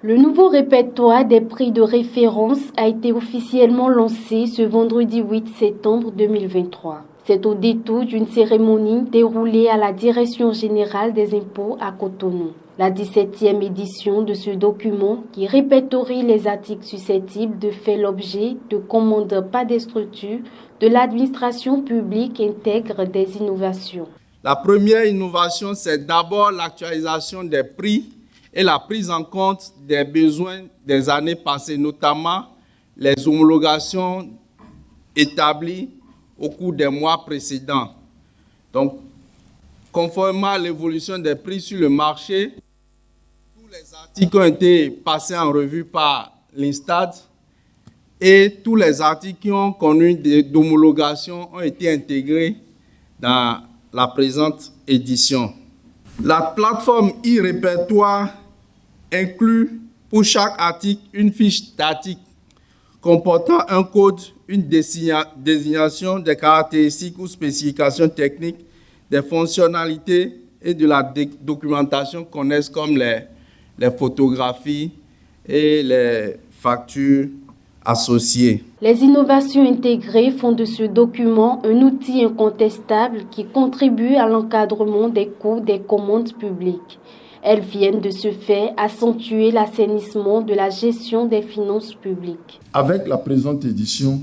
Le nouveau répertoire des prix de référence a été officiellement lancé ce vendredi 8 septembre 2023. C'est au détour d'une cérémonie déroulée à la Direction générale des impôts à Cotonou. La 17e édition de ce document qui répertorie les articles susceptibles de faire l'objet de commandes par des structures de l'administration publique intègre des innovations. La première innovation, c'est d'abord l'actualisation des prix et la prise en compte des besoins des années passées, notamment les homologations établies au cours des mois précédents. Donc, conformément à l'évolution des prix sur le marché, tous les articles ont été passés en revue par l'INSTAD et tous les articles qui ont connu d'homologation ont été intégrés dans la présente édition. La plateforme e-répertoire inclut pour chaque article une fiche d'article comportant un code, une désignation des caractéristiques ou spécifications techniques, des fonctionnalités et de la documentation connexes comme les photographies et les factures associées. Les innovations intégrées font de ce document un outil incontestable qui contribue à l'encadrement des coûts des commandes publiques. Elles viennent de ce fait accentuer l'assainissement de la gestion des finances publiques. Avec la présente édition,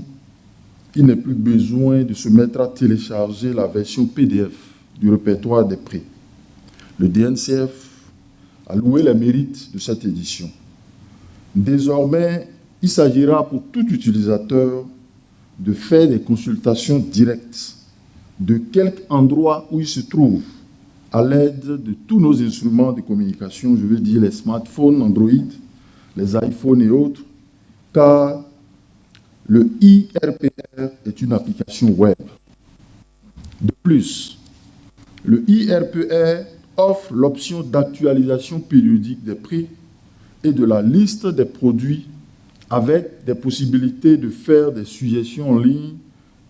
il n'est plus besoin de se mettre à télécharger la version PDF du répertoire des prix. Le DNCF a loué les mérites de cette édition. Désormais, il s'agira pour tout utilisateur de faire des consultations directes de quelque endroit où il se trouve à l'aide de tous nos instruments de communication, je veux dire les smartphones, Android, les iPhones et autres, car le IRPR est une application web. De plus, le IRPR offre l'option d'actualisation périodique des prix et de la liste des produits avec des possibilités de faire des suggestions en ligne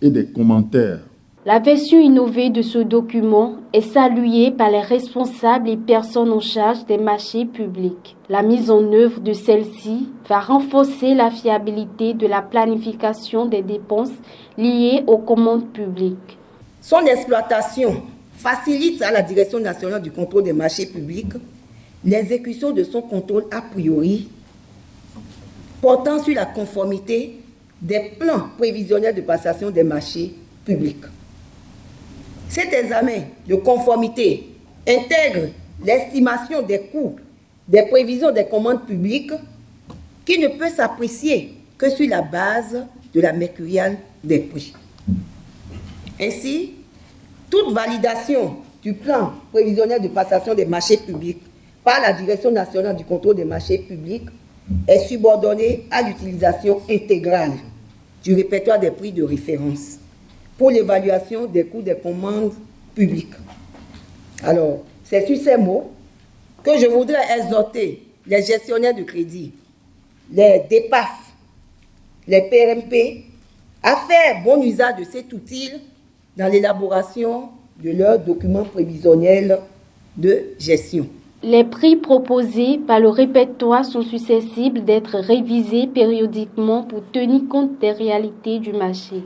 et des commentaires. La version innovée de ce document est saluée par les responsables et personnes en charge des marchés publics. La mise en œuvre de celle-ci va renforcer la fiabilité de la planification des dépenses liées aux commandes publiques. Son exploitation facilite à la Direction nationale du contrôle des marchés publics l'exécution de son contrôle a priori portant sur la conformité des plans prévisionnels de passation des marchés publics. Cet examen de conformité intègre l'estimation des coûts des prévisions des commandes publiques qui ne peut s'apprécier que sur la base de la mercuriale des prix. Ainsi, toute validation du plan prévisionnel de passation des marchés publics par la Direction nationale du contrôle des marchés publics est subordonnée à l'utilisation intégrale du répertoire des prix de référence pour l'évaluation des coûts des commandes publiques. Alors, c'est sur ces mots que je voudrais exhorter les gestionnaires de crédit, les DEPAF, les PRMP, à faire bon usage de cet outil dans l'élaboration de leurs documents prévisionnels de gestion. Les prix proposés par le répertoire sont susceptibles d'être révisés périodiquement pour tenir compte des réalités du marché.